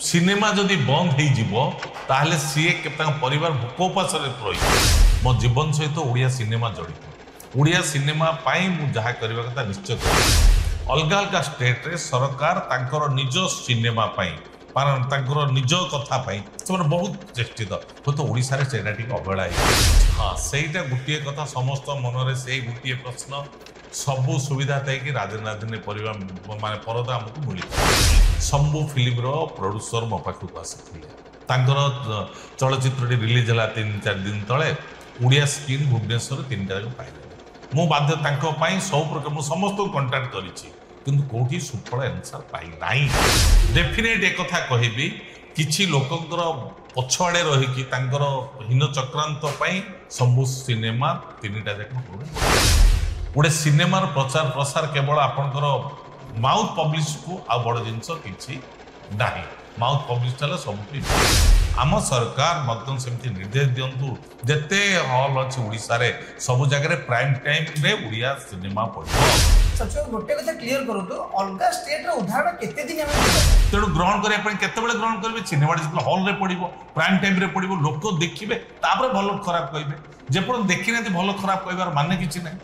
Cinema जदि बंद हो ताहले सी परिवार भोक उपास मो जीवन सहित ओडिया सिनेमा जड़ित ओडिया सिनेमा जहाँ करने कथा निश्चय कर अलग अलग स्टेट रे सरकार तांकर निज सिनेमा तांकर निज कथा से बहुत चेष्टित हो तो ओडिशा रे सेटा टिक अवहेला हाँ सेटा गोटे कथा समस्त मन से गोटे प्रश्न सबू सुविधा थी कि राजराजधानी परिवार माने परदा आमको मिल शंभु फिल्म रो प्रोड्यूसर मो पाखक आसी चलचित्र रिलीज है 3-4 दिन तले ओडिया स्क्रीन भुवनेश्वर 3टा पाइले मु बाध्य सब प्रकार मु समस्त कंटाक्ट करी कौटी सुफल आंसर पाई नाई डेफिनेट एक कथा कहबी किछि लोकंकर पछआड़े रही हीन चक्रांत शंभु सिनेमा 3टा जाक गोटे सिनेमार प्रचार प्रसार केवल आपंकर माउथ पब्लिश को आ बड़ जिनस किछि नाही माउथ पब्लिश चले सब आम सरकार मतलब सेमती निर्देश दिंतु जिते हॉल अच्छी ओडिशा रे सब जगह प्राइम टाइम रे ओडिया सिनेमा पड़ो सच गोटे कथा क्लियर करू तो अलग स्टेट रो उदाहरण केते दिन तेणु ग्रहण करने केते ग्रहण करेंगे सिनेमा जो हॉल रे पड़ो प्राइम टाइम रे पड़ो लोक देखिए तापर भल खराब कहे जेपड़ देखी ना भल खराब कहबार माने किछि ना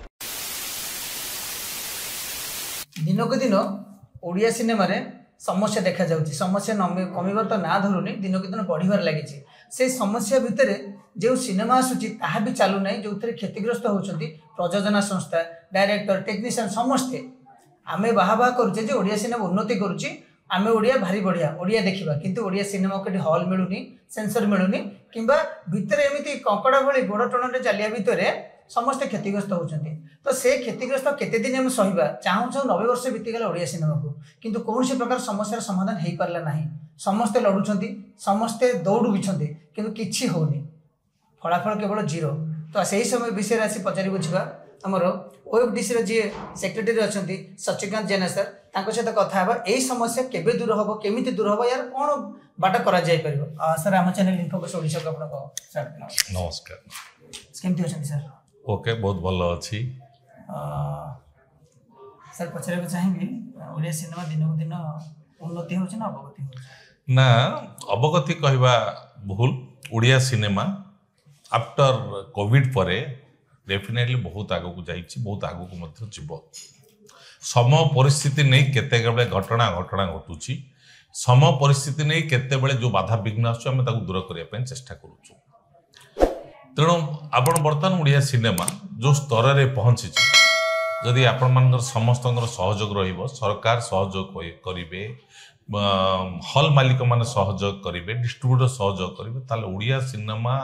दिनक दिन ओडिया सिनेमा रे समस्या देखा जाउची समस्या कमिबार तो ना धरुनी दिनक दिन बढ़िबार लागिची से समस्या भितर जो सिनेमा आसुची ताहा भी चालू नाही जो थरे क्षतिग्रस्त होउछंती प्रयोजना संस्था डायरेक्टर टेक्नीशियन समस्ते आमे बाहा करूचे जे ओडिया सिनेमा उन्नति करूची आमे ओडिया भारी बढ़िया ओडिया देखिबा किंतु ओडिया सिनेमा के हॉल मिलुनी सेंसर मिलुनी किंबा भितर एमिति कंकड़ा भली गोड़ टणरे चालिया भितर समस्ते क्षतिग्रस्त होउछंती तो से क्षतिग्रस्त केते दिन हम सहिबा चाहू 90 वर्ष बीतीगला ओडिया सिनेमा को किंतु कौन से प्रकार समस्या समाधान हो पारला नहीं समस्ते लड़ुछंती समस्ते दौड़ बिछंती किंतु किछि होनी फलाफल केवल 0 तो सही समय विषय राशि पचारि बुझिबा हमर ओएफडीसी रे जे सेक्रेटरी अछंती सचिकांत जेना सर तांको सहित कथा हबा एई समस्या केबे दूर हबो केमिति दूर हबो यार कोन बाटा करा जाय परिबो सर हम चैनल इनफोकस ओडिशा को आपन को सर नमस्कार केमति अछंती सर ओके बहुत भल अच्छी सर पचारे चाहिए ओडिया सिनेमा दिन को दिन उन्नति हो ना अवगति हो ना अवगति कहवा भूल ओडिया सिनेमा आफ्टर कोविड परे डेफिनेटली बहुत आगो को जाइछि बहुत आगो को मध्य जीव समय परिस्थिति नहीं केते बेले घटना घटुची समय परिस्थिति नहीं केते बेले जो बाधा विघ्न आसु आमे ताकू दूर करिया चेष्टा करूछु तेणु आपण बर्तमान ओडिया सिनेमा जो स्तर रे पहुंची जदि आपण मान समस्त सहयोग रहिबो सरकार सहयोग करिवे हॉल मालिक माने सहयोग करिवे डिस्ट्रीब्यूटर सहयोग करिवे ताले ओडिया सिनेमा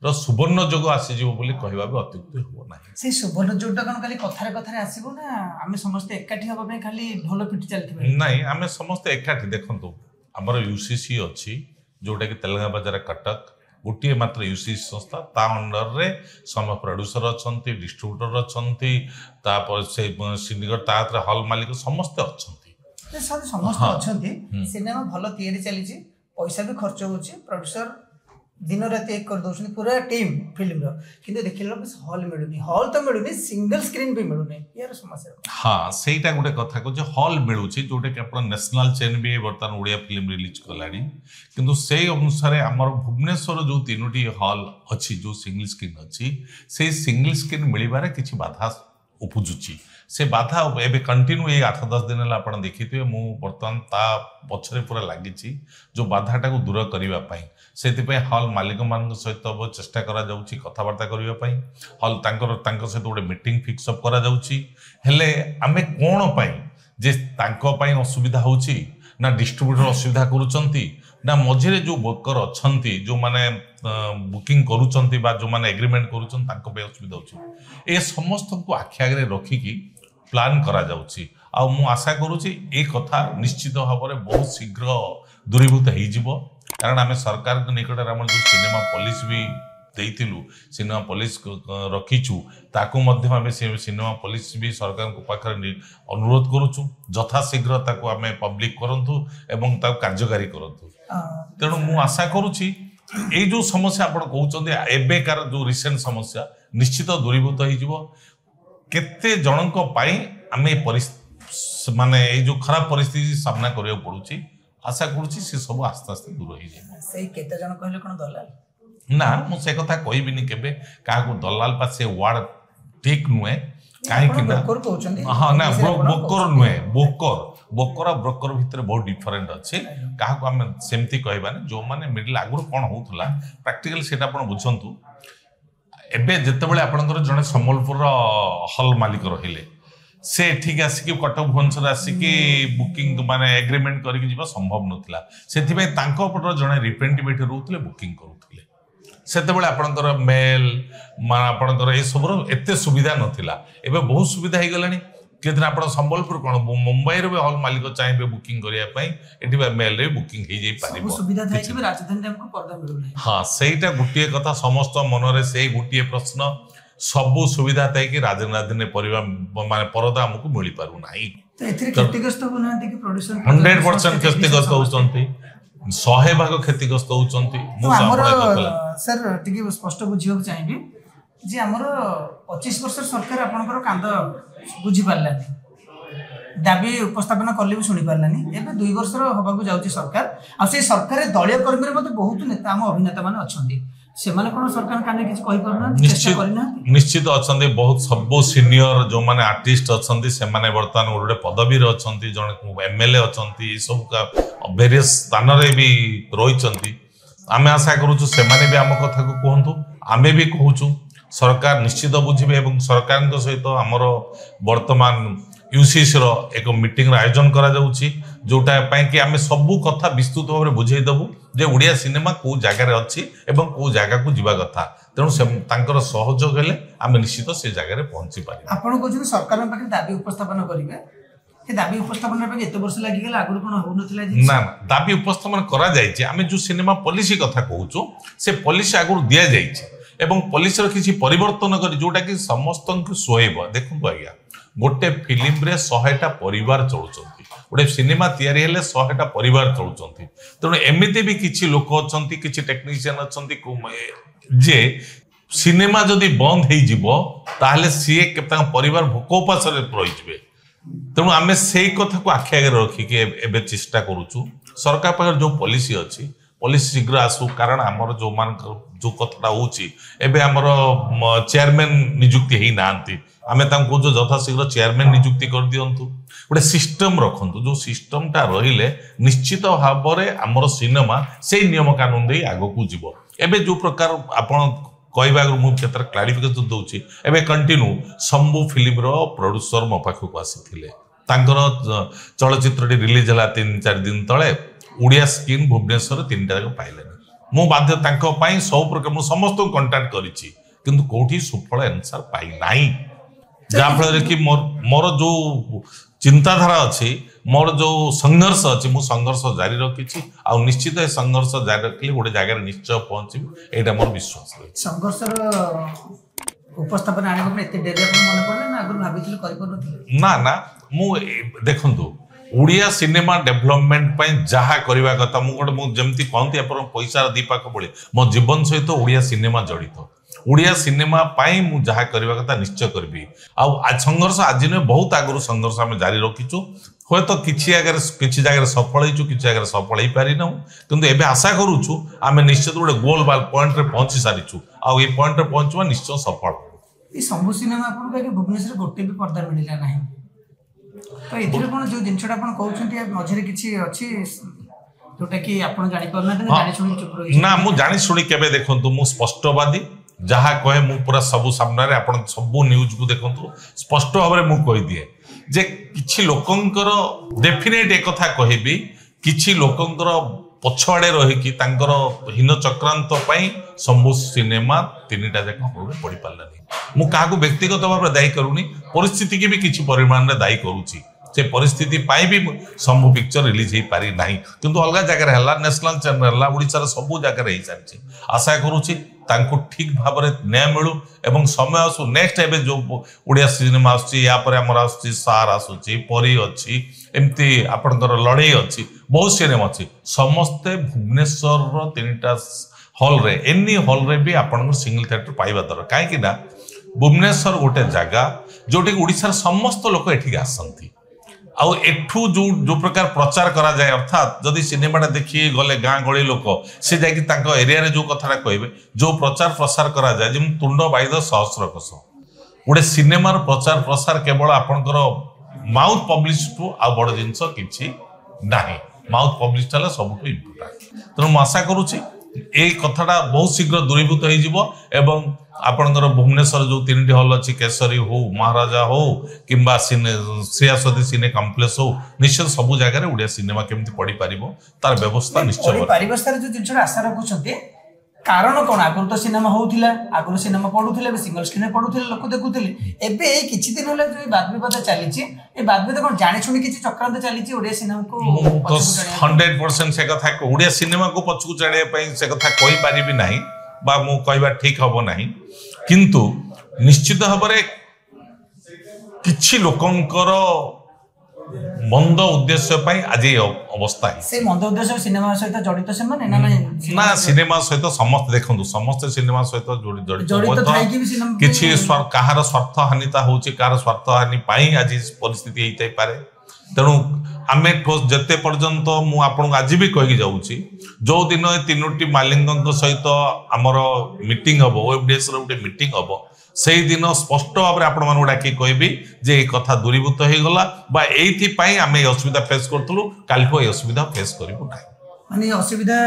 रो सुवर्ण जोग आसी जीवो बोली कहबा भी अत्युक्ति हो नाही से सुवर्ण जोगटा कोन खाली कथारे आसीबो ना आमे समस्त एकाठी होबा पे खाली ढोल पिटी चलथिबे नाही आमे समस्त एकाठी देखंतु हमर यूसीसी अछि जोटा कि तेलंगाना बाजार कटक गोटे मात्र यूसीसी संस्था ता अंडर रे सम प्रोड्यूसर अछंती डिस्ट्रीब्यूटर अछंती तापर से सिंडिकेट तात्र हॉल मालिक समस्त अछंती समस्त अछंती सिनेमा भलो तयारी चली छी पैसा भी खर्च होची प्रोड्यूसर दिन रात एक कर दउछन पूरा टीम फिल्म रो किंतु देखिलो हॉल मिलुनी हॉल तो मिलुनी सिंगल स्क्रीन भी मिलुनी यार समस्या हाँ सेटा गोटे कथा को जे हॉल मिलुची जोटे कि अपन नेशनल चेन भी वर्तमान ओडिया फिल्म रिलीज कलानी किंतु से अनुसार हमर भुवनेश्वर जो 3टी हॉल अछि जो सिंगल स्क्रीन अछि से सिंगल स्क्रीन मिलिबारे किछि बाधा उपजुची से बाधा एबे कंटिन्यू ये 8-10 दिन है आप देखिए मु बर्तमान ता पछरे पूरा लगी जो बाधाटा को दूर करने से हॉल मालिक मान सहित चेष्टा करा जाउची कथबार्ता करने हॉल सहित गोटे मीटिंग फिक्सअप करा जाउची हेले आमे कोन पाई जे तांको पाई असुविधा होची ना डिस्ट्रीब्यूटर असुविधा करूचंती ना मझिरे जो वर्कर अछंती जो माने बुकिंग करूचंती बा जो माने एग्रीमेंट करूचन तांको पे असुविधा होची ए समस्त को आखि आगे रखिकी प्लान करा जाउची आ मु आशा करूची ए कथा निश्चित भाव में बहुत शीघ्र दूरीभूत हो जिवो कारण आमे सरकार के निकट आम जो सिनेमा पॉलिसी भी देइतिलु सिनेमा पॉलिसी रखीचु ताकू मध्य आमे सिनेमा पॉलिसी भी सरकार को पाखरे अनुरोध करूचु यथा शीघ्र ताकू आमे पब्लिक करंतु एवं ताकू कार्यकारी करंतु तेणु मु आशा करूची ए जो समस्या आपण कहउचंदी एबेकार जो रिसेंट समस्या निश्चित दूरीभूत हो जिवो केते जनक पाई आमे माने जो खराब परिस्थिति सामना करिया पड़ुची आशा करुच्ची से सब आस्ते आस्ते दूर हो जाए। से केते जन कहले कोन दलाल ना मुझे कथा कहबिनी केबे काको दलाल पा से वर्ड ठीक नुहे काहे कि ना ब्रोकर कहउछंदी हां ना ब्रोकर नुहे बोकर और ब्रोकर भितर बहुत डिफरेंट अच्छे काको हम सेमती कहबा ने जो माने मिडिल आगुर कोन होउथला प्रैक्टिकली सेटा आपण बुझंतु एबे जेतेबेले आपनकर जने संबलपुर हॉल मालिक रहिले से ठीक आसिक कटक भुवनेश्वर आसिक बुकिंग माने एग्रीमेंट करके जीवा संभव नथिला सेथि तांको पटर जने रिप्रेजेंटेटिव रहउतले बुकिंग करूथले सेतेबेले आपनकर मेल मान आपनकर ए सबरो एते सुविधा नथिला एबे बहुत सुविधा हे गलानी केतना आपण संबलपुर कोन मुंबई रे हॉल मालिक चाहिए बुकिंग करिया पई एठी मेल रे बुकिंग हे जाई पारिबो सुविधा थाई कि राजधानी हमको पर्दा मिलु नै हां सेटा गुटिए कथा समस्त मनरे सेही गुटिए प्रश्न सबु सुविधा थाई कि राजधानी परिवार माने परदा हमको मिली पारु नाही तो एथिरे क्षतिग्रस्त होना कि प्रोड्यूसर 100% क्षतिग्रस्त होउचंती 100% क्षतिग्रस्त होउचंती मु सर टिके स्पष्ट बुझियो चाहिबी जे हमर 25 वर्ष सरकार आपनकर कांद बुझी पारलानी दाबी उपस्थापन करले भी सुनी पारलानी एबे 2 वर्ष होबा को जाउची सरकार आ से सरकार दलीय कर्मी रे मते बहुत नेता हम अभिनेता माने अछंती से माने कोन सरकार काने किछ कहि परना चेष्टा करना निश्चित अछंती बहुत सब सीनियर जो माने आर्टिस्ट अछंती से माने वर्तमान ओडे पदवी रे अछंती जने एमएलए अछंती सब का वेरियस स्थान रे भी रहिचंती आमे आशा करूछु से माने भी हम कथा को कहंतु आमे भी कहूछु सरकार निश्चित बुझिबे एवं सरकार सहित आमर वर्तमान यूसीसी रो एक मीटिंग आयोजन करा जाउची जोटा पई कि आमे सबु कथा विस्तृत भाव में बुझाई दबु जे उड़िया सिनेमा को जगह रे अछि एवं को जगह को जीवा कथा तेणु से तांकर सहयोग हेले आमे निश्चित से जगह रे पहुंची पारि आपण कहछु सरकार पाखे दाबी उपस्थापन करिवे ए दाबी उपस्थापन पाखे एते वर्ष लागि गेला आगुर कोन हो नथिला जी ना दाबी उपस्थापन करा जाय छै आमे जो सिनेमा पॉलिसी कथा कहूछु से पॉलिसी आगुर दिया जाय छै एवं पॉलिसी रो किछि परिवर्तन करी जोटा कि समस्त सोहेब देखु आज्ञा गोटे फिल्म रे 100टा परिवार चलुचंती गोटे सिनेमा तयारी हेले 100टा परिवार चलुचंती तेणु एमिते भी किछि लोक अछंती किछि टेक्नीशियन अछंती जे सिनेमा जदि बंद हेइ जिवो ताहले सीए केता परिवार भोकोपास रे रहि जिवे तेणु आमे सेही कथा को आखि आगे रखी के एबे चेष्टा करूछु सरकार पर जो पॉलिसी अछि पॉलिसी शीघ्र आसु कारण हमर जो मान जो कथटा होची एबे हमर चेयरमैन नियुक्ति हेइ नांती आमे तांको जो यथा शीघ्र चेयरमैन नियुक्ति कर दियंतु गोटे सिस्टम रखंतु जो सिस्टम टा रहिले निश्चित भाबरे हमर सिनेमा सेही नियम कानून दे आगो को जीवो एबे जो प्रकार आपण कहबा मु क्षेत्र क्लारिफिकेशन दउची एबे कंटिन्यू शंभू फिल्म रो प्रोड्यूसर मो पाखु को आसीथिले तांकर चलचित्रटी रिलीज हला 3-4 दिन तळे उड़िया स्क्रीन भुवनेश्वर 3टा जगह पाइले मु बाध्य तांको पई सब प्रकार मु समस्त कांटेक्ट करिछि किंतु कोठी सुफल आंसर पाइ नाही जा फल कि मोर जो चिंताधारा अच्छी मोर जो संघर्ष अच्छी मु संघर्ष जारी रखी आ निश्चित संघर्ष जारी रखली गोटे जगह निश्चय पहुंची एटा मोर विश्वास संघर्ष उपस्थापन आने को एते डेरी अपन मन पड़ले ना अगर भाबिथिल करि परनथिले ना ना मु देखंतु उड़िया सिनेमा डेवलपमेंट पई जहा करबा कथा मु जेमति कहंती अपन पैसा दी पाक बळे मो जीवन सहित उड़िया सिनेमा जड़ित उड़िया सिनेमा पाई मु जहा करबा कथा निश्चय करबी आ संघर्ष आज ने बहुत आगु संघर्ष हम जारी रखीचु होय तो किछि जगह सफल होइचु किछि जगह सफल होई पारि न किंतु एबे आशा करूछु आमे निश्चित गोटे गोल बाल पॉइंट रे पहुंची सारिचु आ ए पॉइंट रे पहुंचवा निश्चय सफल ई शंभू सिनेमा अपन के भुवनेश्वर गोटे भी पर्दा मिलिला नाही तो एथिरे कोन जो जिनछटा अपन कहउछंती मझरे किछि अछि जोटा कि आपण जानि परना जानि सुनि चुप रहि ना मु जानि सुनि केबे देखंतु मु स्पष्टवादी जहा कहे मु पूरा सबु सामने रे आपण सबु न्यूज को देखंतु स्पष्ट भाव रे मु कहि दिए जे किछि लोकंकर डेफिनेट एक कथा कहबी किछि लोकंकर पछवाड़े रही कि तांकर हीन चक्रांत पई शंभू सिनेमा 3टा जगह पड़ी पारलानी मु काहाको व्यक्तिगत भाव रे दायी करूनी परिस्थिति के भी किछि परिमाण रे दायी करूची से परिस्थिति पाई भी शंभू पिक्चर रिलीज हो पारि नाही किंतु अलग जगह है नेशनल चैनल ओडिशा सब जगह हो सारी आशा करुच्ची ठीक भाव में न्याय मिलू एवं समय आसू नेक्स्ट एबे जो उड़िया सिनेमा आसुची सार आसुची परी अच्छी एमती आपणकर लड़ई अच्छी बहुत सिनेमा अच्छी समस्ते भुवनेश्वर 3टा हॉल रे एनी हॉल रे भी आपन सिंगल थिएटर पाइबा दर कहीं ना भुवनेश्वर गोटे जगह जोटी ओडिशा समस्त लोक एठी आसंती आउ एठू जो जो प्रकार प्रचार करा जाए अर्थात जदि सिनेमाटा देखिए गले गाँ गली लोक से जाकि एरिया जो कथा कहे जो प्रचार प्रसार करा जाए जमी तुंड बाइद सहस्र कोश गोटे सिनेमार प्रचार प्रसार केवल आपणकर माउथ पब्लिसिटी आ बड़ जिनस किछि नाही माउथ पब्लिसिटी सब इम्पोर्टाट तेणु मुझे आशा करुच्ची ए कथाटा बहुत शीघ्र दूरीभूत हो आपणकर भुवनेश्वर जो 3टी हॉल अच्छी केसरी हो महाराजा हो कि श्रेयासती सिने कम्प्लेक्स हो निश्चित सब जगह ओडिया सिनेमा केमती पढ़ी पारिबो तार व्यवस्था निश्चय परिवेश जो जिन आशा रखुଛନ୍ତି कारण कौन आगुरी तो सिनेमा होउथिला आगुरी सिनेमा पढुथिले सिंगल स्क्रीन पढुथिले लोक देखुथिले एबे ए किछि दिन होला जो वाद विवाद चलीछि ए वाद विवाद कोन जानि छुनी किछि चक्रांत चलीछि ओडिया सिनेमा को 100% से कथा ओडिया सिनेमा को पछकु चढ़े पई से कथा कहि पारिबि नाही बा मु कहबा ठीक हबो नाही किंतु निश्चित भाବରେ किछि लोकंकर मंद उद्देश्य पाई आज अवस्था है से मंद उद्देश्य सिनेमा सहित जड़ित से माने ना सिनेमा सहित समस्त देखंतु समस्त सिनेमा सहित जड़ित थाई कि भी सिनेमा किछि कहार स्वार्थ हानिता होछि कहार स्वार्थ हानि पाई आज परिस्थिति हेइतै पारे तेणु आमे जते पर्यंत मु आपन आज भी कहि जाउछि जो दिन 3टी मालिंगक सहित आमर मीटिंग हबो ओएफडीएस रो उटे मीटिंग हबो सेही दिन स्पष्ट भाव में आपण मानू डाकी कहबी जे ए कथा दूरीभूत हो गला बा एथि पई आमे असुविधा फेस करथलु कालको ए असुविधा फेस करिबु नै माने असुविधा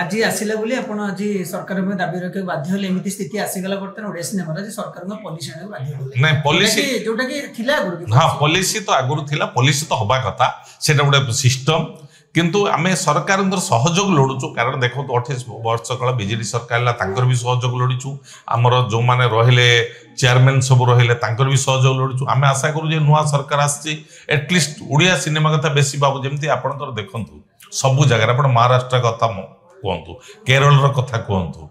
आज आसिला बोली आपण आज सरकार में दाबी रखे बाध्य होले एमिति स्थिति आसीगला बर्तन ओडिया सिनेमा जे सरकार में पॉलिसी आने बाध्य होले नै पॉलिसी जोटा कि थिला आगुरु हां पॉलिसी तो आगुरु थिला पॉलिसी तो हबा कथा सेटा गोटे सिस्टम किंतु आमे सरकार सहयोग लोड़ुचु कारण देखो 28 वर्ष काल बीजेडी सरकार भी सहयोग लोड़ीचु आमर जो माने रहिले चेयरमैन सब रहिले तांकर भी सहयोग लोड़ीचु आमे आशा करू जे नुआ सरकार आछि एटलिस्ट ओडिया सिनेमा कथा बेसी बाबू जेमती आपनकर देखंतु सब जगह आपण महाराष्ट्र कथा कहतु केरल रो कथा कहतु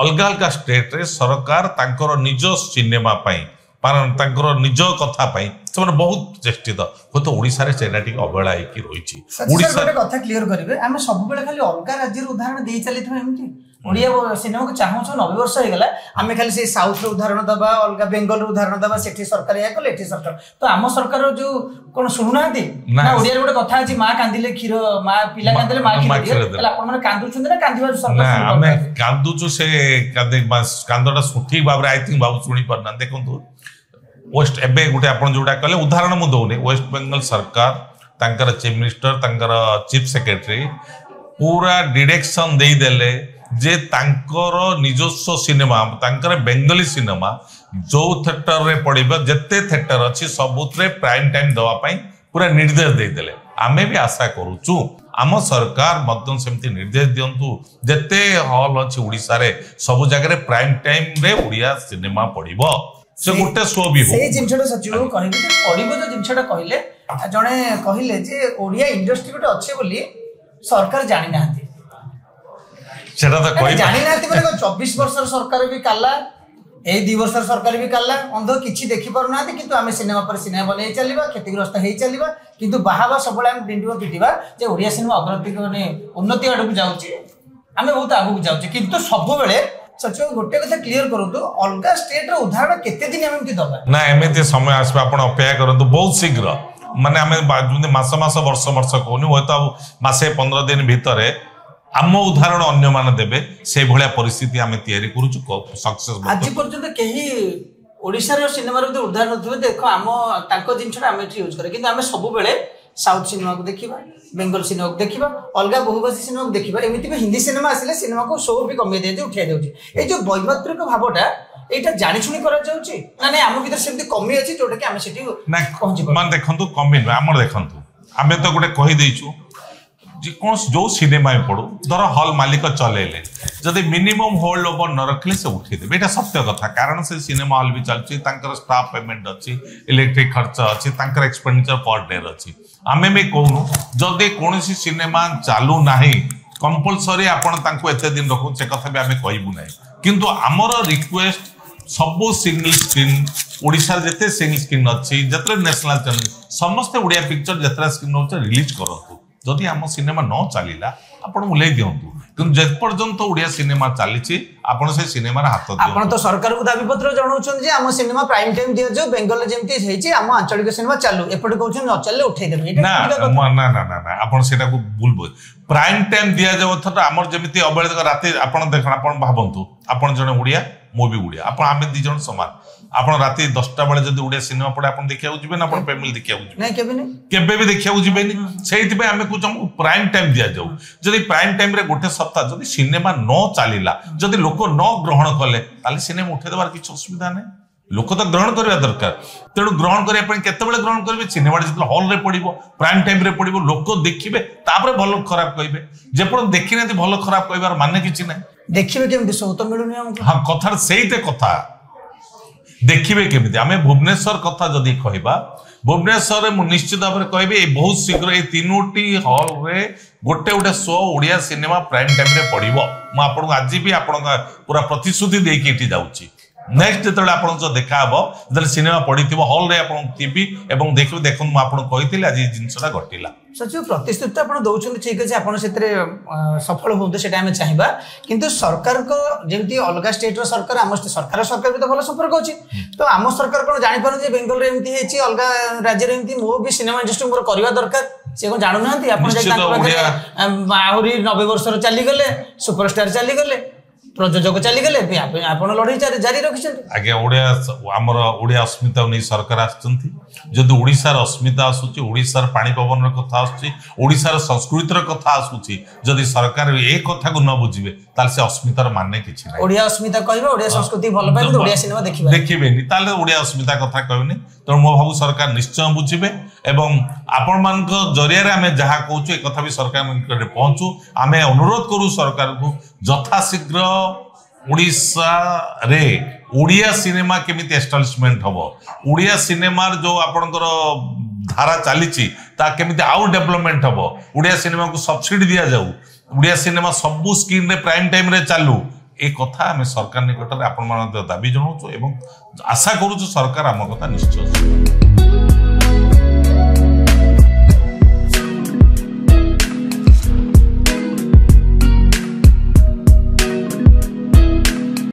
अलग अलग स्टेट रे सरकार तांकर निज सिनेमा पाई तांकर निज कथा पाई से बहुत चेष्टित हो तो ओडिसा रे सेटा ठीक अवहेला होकी रहिछि ओडिसा रे कथा क्लियर करिवे हम सब बेले खाली अलग राज्य रो उदाहरण देई चलिथो एमती ओडिया सिनेमा को चाहू 90 वर्ष हो गला आमे खाली से साउथ रो उदाहरण दबा अलग बेंगल रो उदाहरण दबा सेठी सरकार या को लेठी सरकार तो आम सरकार जो कोन सुनु नाथि ना ओडिया रे गोटे कथा अछि मां कांदिले खीर मां पिला कांदिले मां खीर दिए आपण माने कांदु छुंदे ना कांदिबा सरकार ना आमे कांदु छु से कांदे कांदटा ठीक भाबरे आई थिंक बाबू सुनी परना देखंतु वेस्ट एबे गुटे आपण जोटा कहले उदाहरण मु दउने वेस्ट बंगाल सरकार तांकर चीफ मिनिस्टर तांकर चीफ सेक्रेटरी पूरा डायरेक्शन देई देले जे तांकर निजस्व सिनेमा तांकर बेंगली सिनेमा जो थिएटर रे पड़िबा जत्ते थिएटर अछि सबुतरे प्राइम टाइम दवा पई पूरा निर्देश देई देले आमे भी आशा करूचु आम सरकार मदन सेमती निर्देश दियंतु जत्ते हॉल अछि ओडिसा रे सब जगह रे प्राइम टाइम रे ओडिया सिनेमा पड़िबो से गोटे शो भी हो से जिनछटा सचिव कहबे जे पड़िबो जो जिनछटा कहले जणे कहले जे ओडिया इंडस्ट्री गोटे अछि बोली सरकार जानि नाहंती सेटा तो कहि जानि नाहंती माने 24 वर्षर सरकार भी काला ए 2 वर्षर सरकार भी काला अंध किछि देखि पारु नाहंती किंतु आमे सिनेमा पर सिनेमा बनै चलिबा क्षतिग्रस्त हेई चलिबा किंतु बाहाबा सबले हम डिंडुआ पिटिबा जे ओडिया सिनेमा अग्रगति माने उन्नति आडू जाउची आमे बहुत आगु जाउची किंतु सब बेले सचिव गोटे कथा क्लियर करंतु अलग स्टेट रो उदाहरण केते दिन हम एमति दबा ना एमिति समय आसबा आपण अपेक्षा करंतु बहुत शीघ्र माने आमे मास मास वर्ष वर्ष कोनी होय तो मासे 15 दिन भितरे आम उदाहरण अन्य मान देबे से भलिया परिस्थिति आमे तयारी करूछु सक्सेस आज पर्यंत केही ओडिसा रो सिनेमा रो उदाहरण थबे देखो आम ताको जिनछटा आमे यूज करे किंतु आमे सब बेले साउथ सिनेमा को देखिबा बेंगल सिनेमा को देखिबा अलग बहुभाषी सिनेमा को देखिबा एमिति में हिंदी सिनेमा आसिले सिनेमा को शो भी कमे दे उठा देउची ए जो वैमात्रिक भावटा एटा जानि छुनी करा जाउची ना नै आम भीतर सेमति कमी अछि जोटा कि आमे सेठी पहुंची मान देखंतु कमी आमर देखंतु आमे तो गोटे कहि देइछु जे कोन जो सिनेमा में पड़ो धर हॉल मालिक चलेले जदि मिनिमम होल्ड ओवर न रखले से उठे देबे एटा सत्य कथा कारण से सिनेमा हॉल भी चलची तांकर स्टाफ पेमेंट अछि इलेक्ट्रिक खर्च अछि तांकर एक्सपेंडिचर पर डे अछि आमे में कहूनु जदि कोनसी सिनेमा चालू नाही कंपलसरी आपण तांको एते दिन रखु से कथा भी आमे कहबु नाही किंतु हमर रिक्वेस्ट सब सिंगल स्क्रीन ओडिसा जते सिंगल स्क्रीन अछि जतरे नेशनल चैनल समस्त ओडिया पिक्चर जतरा स्क्रीन होचे रिलीज करंतु जदि आम सिनेमा न चलिला आपण उल्लेख दियंतु କିନ୍ତୁ ଯେପର୍ଯ୍ୟନ୍ତ ଓଡ଼ିଆ ସିନେମା ଚାଲିଛି ଆପଣ ସେ ସିନେମାରେ ହାତ ଆପଣ ତ ସରକାରକୁ ଦାବିପତ୍ର ଜଣାଉଛନ୍ତି ଯେ ଆମ ସିନେମା ପ୍ରାଇମ ଟାଇମ ଦିଆଯାଉ ବେଙ୍ଗଲରେ ଯେମିତି ହେଇଛି ଆମ ଆଞ୍ଚଳିକ ସିନେମା ଚାଲୁ ଏପଟେ କହୁଛନ୍ତି ନ ଚାଲିଲେ ଉଠେଇଦେବେ ନା ନା ଆପଣ ସେଟାକୁ ଭୁଲ ପ୍ରାଇମ ଟାଇମ ଦିଆଯାଉ ଅର୍ଥାତ ଆମର ଯେମିତି ଅବହେଳିତ ରାତି ଆପଣ ଦେଖ ଆପଣ ଭାବନ୍ତୁ ଆପଣ ଜଣେ ଓଡ଼ିଆ ମୁଁ ବି ଓଡ଼ିଆ ଆପଣ ଆମେ ଦି ଜଣ ସମାନ ଆପଣ ରାତି 10ଟା ବେଳେ ଯଦି ଓଡ଼ିଆ ସିନେମା ପଡ଼େ ଆପଣ ଦେଖିବାକୁ ଯିବେ ନା ଆପଣ ଫ୍ୟାମିଲି ଦେଖିବାକୁ ଯିବେ କେବେ ବି ଦେଖିବାକୁ ଯିବେନି ସେଇଥିପାଇଁ ଆମେ କହୁଛୁ ଆମକୁ ପ୍ରାଇମ ଟାଇମ ଦିଆଯାଉ ଯଦି ପ୍ରାଇମ ଟାଇମରେ ଗୋଟେ ସପ୍ତାହ ଯଦି ସିନେମା ନ ଚାଲିଲା ଯଦି ଲୋକ ନ ଗ୍ରହଣ କଲେ ତାହେଲେ ସିନେମା ଉଠେଇ ଦେବାର କିଛି ଅସୁବିଧା ନାହିଁ ଲୋକ ତ ଗ୍ରହଣ କରିବା ଦରକାର ତେଣୁ ଗ୍ରହଣ କରିବା ପାଇଁ କେତେବେଳେ ଗ୍ରହଣ କରିବେ ସିନେମାଟା ଯେତେବେଳେ ହଲରେ ପଡ଼ିବ ପ୍ରାଇମ ଟାଇମରେ ପଡ଼ିବ ଲୋକ ଦେଖିବେ ତାପରେ ଭଲ ଖରାପ କହିବେ ଯେପର୍ଯ୍ୟନ୍ତ ଦେଖିନାହାନ୍ତି ଭଲ ଖରାପ କହିବାର ମାନେ କିଛି ନାହିଁ ଦେଖିବେ କେମିତି ସୌତ ମିଳୁନି ଆମକୁ ହଁ କଥା ସେଇତେ କଥା देखिए केमिति आमे भुवनेश्वर कथा जदि कहबा भुवनेश्वर में निश्चित भाव में कहबी बहुत शीघ्र ये तीनोटी हॉल रे गोटे गोटे show Odia cinema prime time रे पड़िबो मु आपन आज भी आपन पूरा प्रतिश्रुति देकी एठी जाउची नेक्स्ट जेतले आपन जो देखा हबो जेतले सिनेमा पड़िथिबो हॉल रे आपन टीवी एवं देखबे देखन मु आपन कहिथिले आज जिंसटा घटिला सचिव प्रतिश्रुति आपन दउछन ठीक अछि आपन सेतरे सफल होते सेटा हम चाहिबा किंतु सरकार को जेमती अलगा स्टेट रो सरकार आम सरकार भी तो भलो संपर्क अछि तो आम सरकार कोन जानि पारन जे बेंगल रे एमती हेछि अलगा राज्य रे एमती मो भी सिनेमा इंडस्ट्री मोर करबा दरकार से कोन जानु नांती आपन जे आहुरी 90 वर्ष रो चली गले सुपरस्टार चली गले प्रयोजक चली गले आपण लड़ाई जारी रखिछन आगे ओडिया हमर ओडिया अस्मिता नै सरकार आछंती जदि ओडिसा र अस्मिता आसुची ओडिसा र पानी पवन र कथा आसुची ओडिसा र संस्कृति र कथा आसुची जदि सरकार ए कथा को न बुझिबे ताल से अस्मिता र माने किछि नै ओडिया अस्मिता कहबे ओडिया संस्कृति भलो पाइ ओडिया सिनेमा देखिबेनी ताले ओडिया अस्मिता कथा कहबेनी तो मो भाबु सरकार निश्चय बुझिबे एवं आपण मान को जरिया रे हमें जहा कहूछु ए कथा भी सरकार निकटे पहुंचू हमें अनुरोध करू सरकार को यथा शीघ्र ओडिसा रे ओडिया सिनेमा केमिति एस्टाब्लिशमेंट हबो ओडिया सिनेमा जो आपनकर धारा चलीची ता केमिति आउ डेवलपमेंट हबो ओडिया सिनेमा को सब्सिडी दिया जाऊ ओडिया सिनेमा सबु स्क्रीन रे प्राइम टाइम रे चालू ए कथा हमें सरकार निकट रे आपण मान दाबी जणाउछु एवं आशा करूछु सरकार आम कथा निश्चय